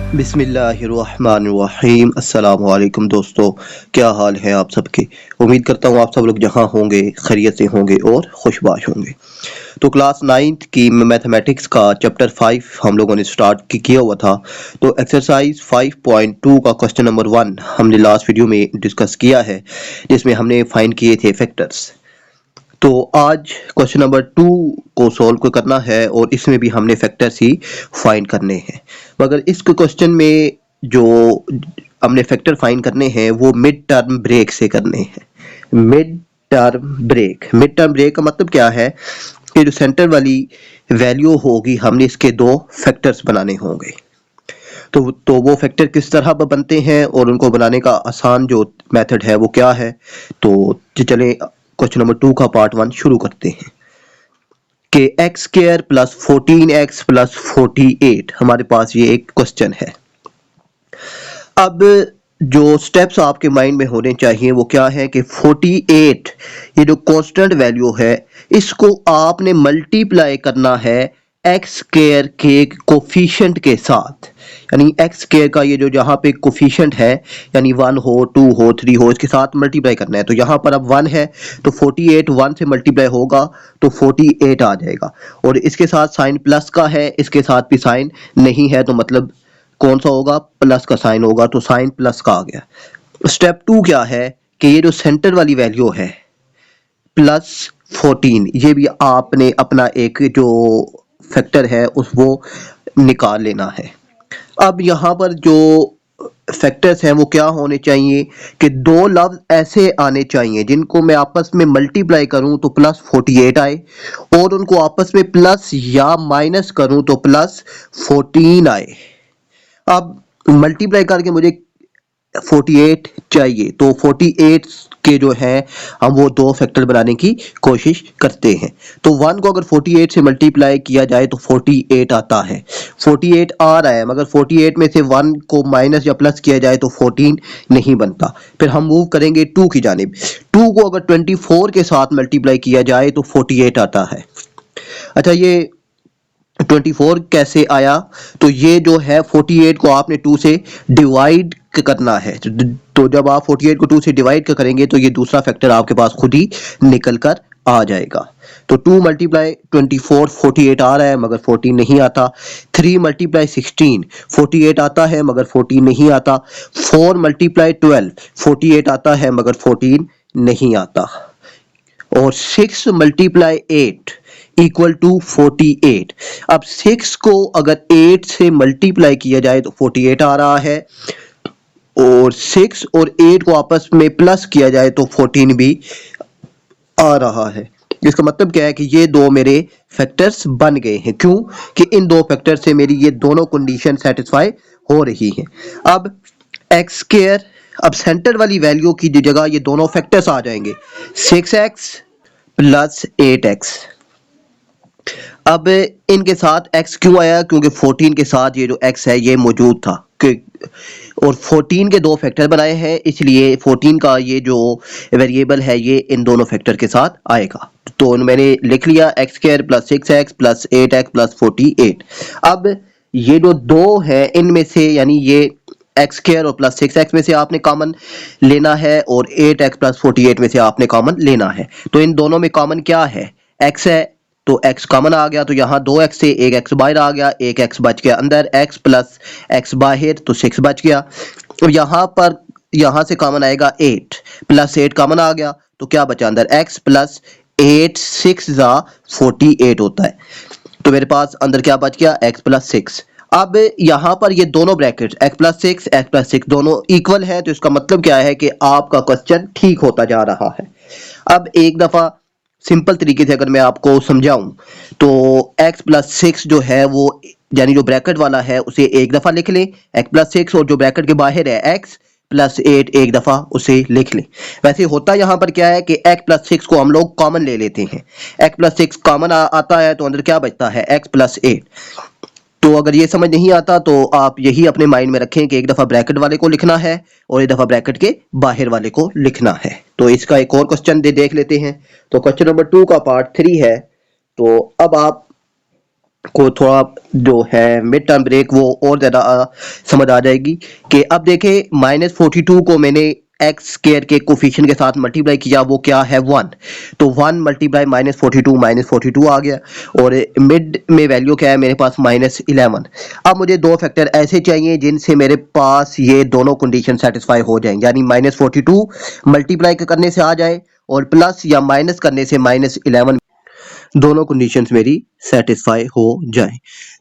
बिस्मिल्लाहिर्रहमानिर्रहीम। अस्सलाम वालेकुम दोस्तों, क्या हाल है आप सबके। उम्मीद करता हूँ आप सब लोग जहाँ होंगे खैरियत से होंगे और खुशबाश होंगे। तो क्लास 9th की मैथमेटिक्स का चैप्टर 5 हम लोगों ने स्टार्ट किया हुआ था। तो एक्सरसाइज 5.2 का क्वेश्चन नंबर 1 हमने लास्ट वीडियो में डिस्कस किया है, जिसमें हमने फाइंड किए थे फैक्टर्स। तो आज क्वेश्चन नंबर 2 को सॉल्व करना है और इसमें भी हमने फैक्टर्स ही फाइंड करने हैं। मगर इस क्वेश्चन में जो हमने फैक्टर फाइंड करने हैं वो मिड टर्म ब्रेक से करने हैं। मिड टर्म ब्रेक का मतलब क्या है कि जो सेंटर वाली वैल्यू होगी हमने इसके दो फैक्टर्स बनाने होंगे। तो वो फैक्टर किस तरह बनते हैं और उनको बनाने का आसान जो मेथड है वो क्या है। तो चले क्वेश्चन नंबर 2 का पार्ट 1 शुरू करते हैं कि x square plus 14x plus 48 हमारे पास ये एक क्वेश्चन है। अब जो स्टेप्स आपके माइंड में होने चाहिए वो क्या है कि 48 ये जो कांस्टेंट वैल्यू है इसको आपने मल्टीप्लाई करना है एक्स स्क्वायर के कोफिशिएंट के साथ। यानी एक्स स्क्वायर का ये जो जहाँ पे कोफिशिएंट है यानी 1 हो 2 हो 3 हो इसके साथ मल्टीप्लाई करना है। तो यहाँ पर अब 1 है तो 48 1 से मल्टीप्लाई होगा तो 48 आ जाएगा। और इसके साथ साइन प्लस का है, इसके साथ भी साइन नहीं है तो मतलब कौन सा होगा, प्लस का साइन होगा, तो साइन प्लस का आ गया। स्टेप 2 क्या है कि ये जो सेंटर वाली वैल्यू है प्लस 14 ये भी आपने अपना एक जो फैक्टर है उस वो निकाल लेना है। अब यहाँ पर जो फैक्टर्स हैं वो क्या होने चाहिए कि दो लफ्ज ऐसे आने चाहिए जिनको मैं आपस में मल्टीप्लाई करूं तो प्लस 48 आए और उनको आपस में प्लस या माइनस करूं तो प्लस 14 आए। अब मल्टीप्लाई करके मुझे 48 चाहिए तो 48 के जो है हम वो दो फैक्टर बनाने की कोशिश करते हैं। तो 1 को अगर 48 से मल्टीप्लाई किया जाए तो 48 आता है, 48 आ रहा है, मगर 48 में से 1 को माइनस या प्लस किया जाए तो 14 नहीं बनता। फिर हम मूव करेंगे 2 की जानिब। 2 को अगर 24 के साथ मल्टीप्लाई किया जाए तो 48 आता है। अच्छा, ये 24 कैसे आया, तो ये जो है 48 को आपने 2 से डिवाइड करना है। तो जब आप 48 को 2 से डिवाइड करेंगे तो ये दूसरा फैक्टर आपके पास खुद ही निकल कर आ जाएगा। तो 2 मल्टीप्लाई 24 48 आ रहा है मगर 14 नहीं आता। 3 मल्टीप्लाई 16 48 आता है मगर 14 नहीं आता। 4 मल्टीप्लाई 12 48 आता है मगर 14 नहीं आता। और 6 मल्टीप्लाई 8 इक्वल टू 48। अब 6 को अगर 8 से मल्टीप्लाई किया जाए तो 48 आ रहा है और 6 और 8 को आपस में प्लस किया जाए तो 14 भी आ रहा है। इसका मतलब क्या है कि ये दो मेरे फैक्टर्स बन गए हैं। क्यों कि इन दो फैक्टर से मेरी ये दोनों कंडीशन सेटिस्फाई हो रही है। अब एक्स स्क्वायर, अब सेंटर वाली वैल्यू की जगह ये दोनों फैक्टर्स आ जाएंगे 6x प्लस 8x। अब इनके साथ x क्यों आया, क्योंकि 14 के साथ ये जो x है ये मौजूद था और 14 के दो फैक्टर बनाए हैं, इसलिए 14 का ये जो वेरिएबल है ये इन दोनों फैक्टर के साथ आएगा। तो मैंने लिख लिया x square plus 6x plus 8x plus 48। अब ये जो दो है इनमें से यानी ये एक्स स्क्वायर और प्लस 6x में से आपने कॉमन लेना है और 8x प्लस 48 में से आपने कॉमन लेना है। तो इन दोनों में कॉमन क्या है, x है तो x कॉमन आ गया, तो यहाँ 2x से एक x बाहर आ गया, एक x बच गया अंदर, x प्लस x बाहर तो 6 बच गया। और यहाँ पर यहाँ से कॉमन आएगा 8 प्लस 8 कॉमन आ गया तो क्या बचा अंदर, x प्लस 8 6 जा 48 होता है। तो मेरे पास अंदर क्या बच गया, x प्लस 6। अब यहाँ पर ये दोनों ब्रैकेट x प्लस 6 दोनों इक्वल है, तो इसका मतलब क्या है कि आपका क्वेश्चन ठीक होता जा रहा है। अब एक दफा सिंपल तरीके से अगर मैं आपको समझाऊं तो x प्लस 6 जो है वो यानी जो ब्रैकेट वाला है उसे एक दफा लिख लें x प्लस 6, और जो ब्रैकेट के बाहर है x प्लस 8 एक दफा उसे लिख लें। वैसे होता यहाँ पर क्या है कि x प्लस 6 को हम लोग कॉमन ले लेते हैं, x प्लस 6 कॉमन आता है तो अंदर क्या बचता है x प्लस 8। तो अगर ये समझ नहीं आता तो आप यही अपने माइंड में रखें कि एक दफा ब्रैकेट वाले को लिखना है और एक दफा ब्रैकेट के बाहर वाले को लिखना है। तो इसका एक और क्वेश्चन देख लेते हैं। तो क्वेश्चन नंबर 2 का पार्ट 3 है। तो अब आप को थोड़ा जो है मिड टर्म ब्रेक वो और ज़्यादा समझ आ जाएगी कि अब देखें -42 को मैंने एक्स स्क्वायर के कोफिशिएंट के साथ मल्टीप्लाई किया, वो क्या है 1। तो 1 मल्टीप्लाई -42 आ गया और मिड में वैल्यू क्या है मेरे पास -11। अब मुझे दो फैक्टर ऐसे चाहिए जिनसे मेरे पास ये दोनों कंडीशन सेटिस्फाई हो जाएं, यानी -42 मल्टीप्लाई करने से आ जाए और प्लस या माइनस करने से -11 दोनों कंडीशंस मेरी सेटिस्फाई हो जाएं।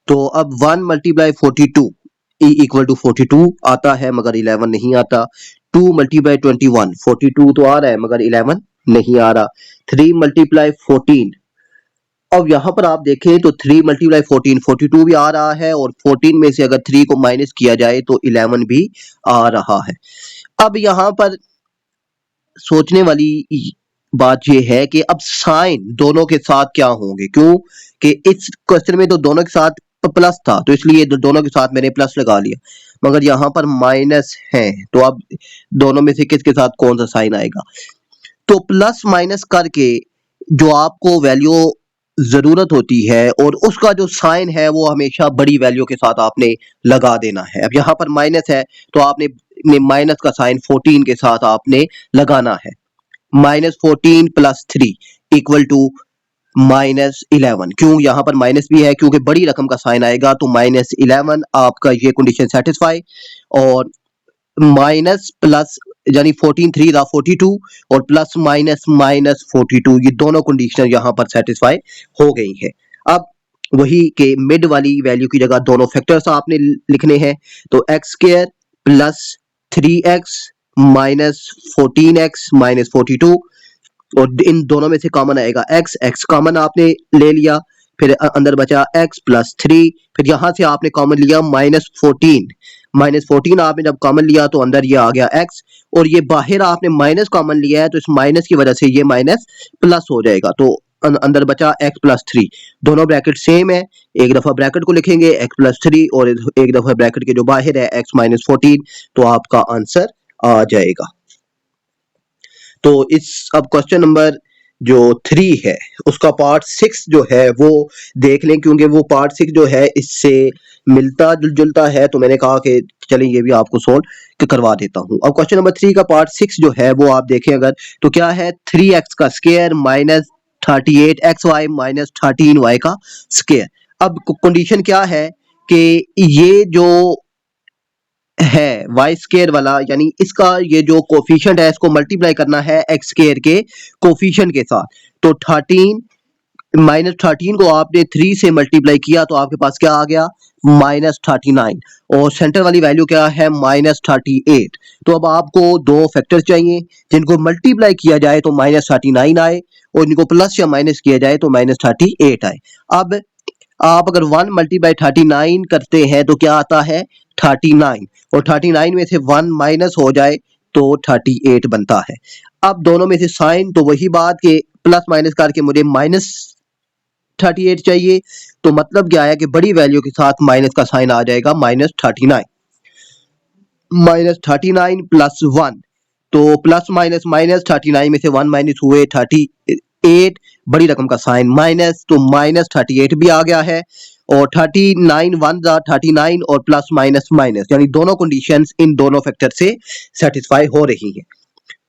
तो अब 1 मल्टीप्लाई 42 इक्वल टू 42 आता है मगर 11 नहीं आता। 2 मल्टीप्लाई 21 42 तो आ रहा है मगर 11 नहीं आ रहा। 3 मल्टीप्लाई 14, अब यहाँ पर आप देखें तो 3 मल्टीप्लाई 14 42 भी आ रहा है और 14 में से अगर 3 को माइनस किया जाए तो 11 भी आ रहा है। अब यहाँ पर सोचने वाली बात ये है कि अब साइन दोनों के साथ क्या होंगे, क्यों कि इस क्वेश्चन में तो दोनों के साथ प्लस था तो इसलिए दोनों के साथ मैंने प्लस लगा लिया, मगर यहाँ पर माइनस है तो अब दोनों में से किसके साथ कौन सा साइन आएगा। तो प्लस माइनस करके जो आपको वैल्यू जरूरत होती है और उसका जो साइन है वो हमेशा बड़ी वैल्यू के साथ आपने लगा देना है। अब यहाँ पर माइनस है तो आपने माइनस का साइन 14 के साथ आपने लगाना है। -14 प्लस 3 इक्वल टू -11, क्यों यहाँ पर माइनस भी है क्योंकि बड़ी रकम का साइन आएगा तो -11 आपका ये कंडीशन सेटिस्फाई। और माइनस प्लस यानी 14 3 था 42 और प्लस माइनस -42 ये दोनों कंडीशन यहाँ पर सेटिस्फाई हो गई है। अब वही के मिड वाली वैल्यू की जगह दोनों फैक्टर्स आपने लिखने हैं, तो x square plus 3x minus 14x minus 42 और इन दोनों में से कॉमन आएगा x, x कॉमन आपने ले लिया, फिर अंदर बचा x प्लस 3, फिर यहाँ से आपने कॉमन लिया -14 आपने जब कॉमन लिया तो अंदर ये आ गया x और ये बाहर आपने माइनस कॉमन लिया है तो इस माइनस की वजह से ये माइनस प्लस हो जाएगा तो अंदर बचा x प्लस 3। दोनों ब्रैकेट सेम है, एक दफा ब्रैकेट को लिखेंगे x प्लस 3 और एक दफा ब्रैकेट के जो बाहर है x माइनस 14, तो आपका आंसर आ जाएगा। तो इस अब क्वेश्चन नंबर जो 3 है उसका पार्ट 6 जो है वो देख लें, क्योंकि वो पार्ट 6 जो है इससे मिलता जुलता है तो मैंने कहा कि चलिए ये भी आपको सोल्व करवा देता हूँ। अब क्वेश्चन नंबर 3 का पार्ट 6 जो है वो आप देखें अगर तो क्या है 3x का square minus 38xy minus 13y का स्क्वायर। अब कंडीशन क्या है कि ये जो है वाई स्केयर वाला यानी इसका ये जो कोफिशिएंट है इसको मल्टीप्लाई करना है एक्स स्केयर के कोफिशिएंट के साथ। तो 13 -13 को आपने 3 से मल्टीप्लाई किया तो आपके पास क्या आ गया -39 और सेंटर वाली वैल्यू क्या है -38। तो अब आपको दो फैक्टर चाहिए जिनको मल्टीप्लाई किया जाए तो -39 आए और इनको प्लस या माइनस किया जाए तो -38 आए। अब आप अगर 1 मल्टीप्लाई 39 करते हैं तो क्या आता है 39 और 39 में से 1 माइनस हो जाए तो 38 बनता है। अब दोनों में से साइन तो वही बात के प्लस माइनस करके मुझे -38 चाहिए, तो मतलब क्या है कि बड़ी वैल्यू के साथ माइनस का साइन आ जाएगा -39 प्लस 1, तो प्लस माइनस माइनस 39 में से 1 माइनस हुए 38, बड़ी रकम का साइन माइनस तो -38 भी आ गया है और 39 1 जा 39 और प्लस माइनस माइनस यानी दोनों कंडीशंस इन दोनों फैक्टर से सेटिस्फाई हो रही हैं।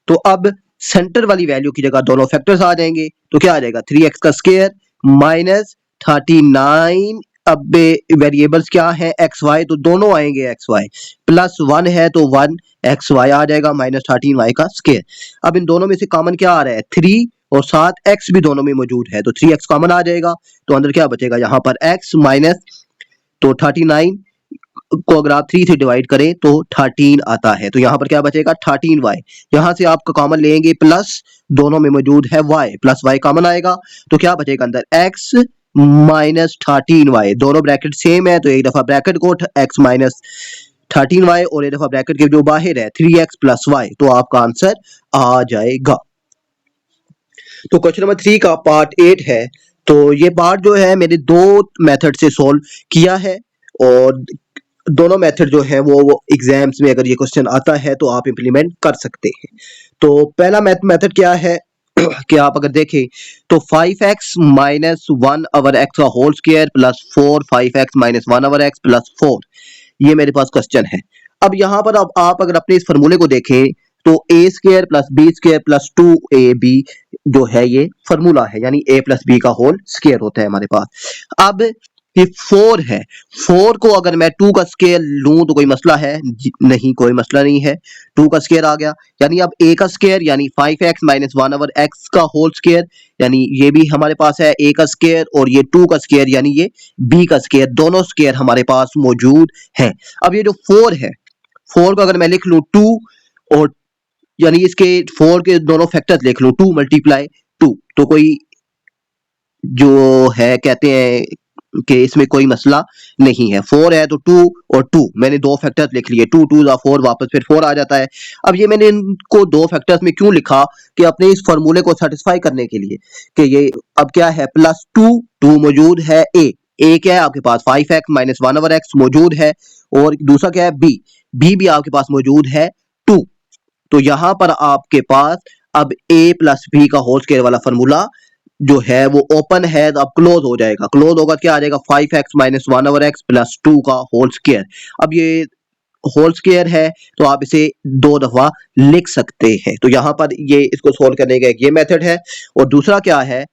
तो अब सेंटर वाली वैल्यू की जगह दोनों फैक्टर्स आ जाएंगे तो क्या आ जाएगा 3x का स्क्वायर माइनस 39, अब वेरिएबल्स क्या है एक्स वाई तो दोनों आएंगे एक्स वाई, प्लस 1 है तो 1 एक्स वाई आ जाएगा -13y का स्क्वायर। अब इन दोनों में से कॉमन क्या आ रहा है 3 और साथ x भी दोनों में मौजूद है तो 3x कॉमन आ जाएगा तो अंदर क्या बचेगा यहाँ पर x माइनस तो 39 को अगर आप 3 से डिवाइड करें तो 13 आता है तो यहाँ पर क्या बचेगा 13y। यहाँ से आप कॉमन लेंगे प्लस दोनों में मौजूद है y प्लस y कॉमन आएगा तो क्या बचेगा अंदर x माइनस 13y, दोनों ब्रैकेट सेम है तो एक दफा ब्रैकेट को x माइनस 13y और एक दफा ब्रैकेट के जो बाहर है 3x प्लस y, तो आपका आंसर आ जाएगा। तो क्वेश्चन नंबर 3 का पार्ट 8 है, तो ये पार्ट जो है मैंने दो मेथड से सॉल्व किया है और दोनों मेथड जो है वो एग्जाम्स में अगर ये क्वेश्चन आता है तो आप इंप्लीमेंट कर सकते हैं। तो पहला मेथड क्या है कि आप अगर देखें तो 5x माइनस 1 ओवर एक्स का whole square plus 4 5x minus 1 over x plus 4, ये मेरे पास क्वेश्चन है। अब यहाँ पर अब आप अगर अपने इस फॉर्मूले को देखें तो A square plus B square plus 2ab जो है ये फॉर्मूला है, यानी a प्लस बी का होल स्क्वायर होता है हमारे पास। अब ये 4 है, 4 को अगर मैं 2 का स्क्वायर लूं तो कोई मसला है? नहीं, कोई मसला नहीं है। 2 का स्क्वायर आ गया, यानी अब a का स्क्वायर यानी 5x माइनस 1 ओवर x का होल स्क्वायर, यानी ये भी हमारे पास है a का स्क्वायर, और ये 2 का स्क्वायर यानी ये b का स्क्वायर, दोनों स्क्वायर हमारे पास मौजूद हैं। अब ये जो 4 है, 4 को अगर मैं लिख लूं 2, और यानी इसके 4 के दोनों फैक्टर्स लिख लूं 2 मल्टीप्लाई 2, तो कोई जो है कहते हैं कि इसमें कोई मसला नहीं है। 4 है तो 2 और 2 मैंने दो फैक्टर्स लिख लिए, 2 2 4 वापस फिर 4 आ जाता है। अब ये मैंने इनको दो फैक्टर्स में क्यों लिखा कि अपने इस फॉर्मूले को सेटिस्फाई करने के लिए कि ये अब क्या है प्लस 2 मौजूद है, ए क्या है आपके पास 5x माइनस 1 ओवर एक्स मौजूद है, और दूसरा क्या है बी भी आपके पास मौजूद है 2। तो यहां पर आपके पास अब a प्लस बी का होल स्क्वायर वाला फॉर्मूला जो है वो ओपन है, तो अब क्लोज हो जाएगा। क्लोज होगा क्या आ जाएगा 5x minus 1 over x plus 2 का होल स्क्वायर। अब ये होल स्क्वायर है तो आप इसे दो दफा लिख सकते हैं। तो यहाँ पर ये इसको सोल्व करने का एक ये मेथड है, और दूसरा क्या है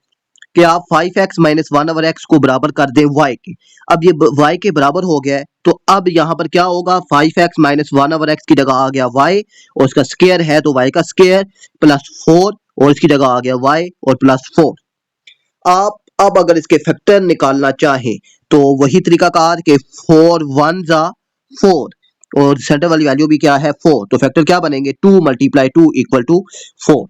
कि आप 5x माइनस 1 ओवर एक्स को बराबर कर दें y के। अब ये y के बराबर हो गया है, तो अब यहाँ पर क्या होगा 5x माइनस 1 ओवर एक्स की जगह आ गया y, और इसका स्क्वायर है तो y का स्क्वायर प्लस 4, और इसकी जगह आ गया y और प्लस 4। आप अब अगर इसके फैक्टर निकालना चाहें तो वही तरीका कार के 4 1 जा 4, और सेंटर वाली वैल्यू भी क्या है 4, तो फैक्टर क्या बनेंगे 2 मल्टीप्लाई 2 इक्वल टू 4।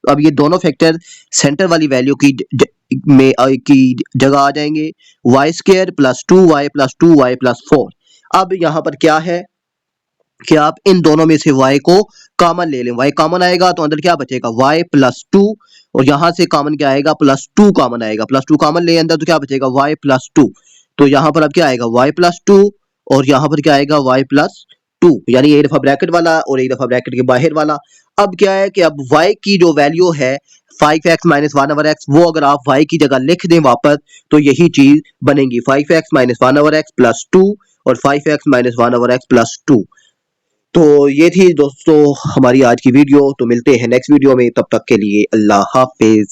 अब ये दोनों फैक्टर सेंटर वाली वैल्यू की जगह आ जाएंगे, y square plus 2y plus 2y plus 4। अब यहाँ पर क्या है कि आप इन दोनों में से y को कॉमन ले लें, y कॉमन आएगा तो अंदर क्या बचेगा y प्लस 2, और यहां से कॉमन क्या आएगा प्लस 2 कॉमन आएगा, प्लस 2 कॉमन ले अंदर तो क्या बचेगा y प्लस 2। तो यहाँ पर अब क्या आएगा y प्लस 2, और यहाँ पर क्या आएगा y प्लस 2, यानी एक दफा ब्रैकेट वाला और एक दफा ब्रैकेट के बाहर वाला। अब क्या है कि अब y की जो वैल्यू है 5x माइनस 1 ओवर एक्स, वो अगर आप y की जगह लिख दें वापस तो यही चीज बनेगी 5x minus 1 over x plus 2 और 5x minus 1 over x plus 2। तो ये थी दोस्तों हमारी आज की वीडियो, तो मिलते हैं नेक्स्ट वीडियो में, तब तक के लिए अल्लाह हाफिज।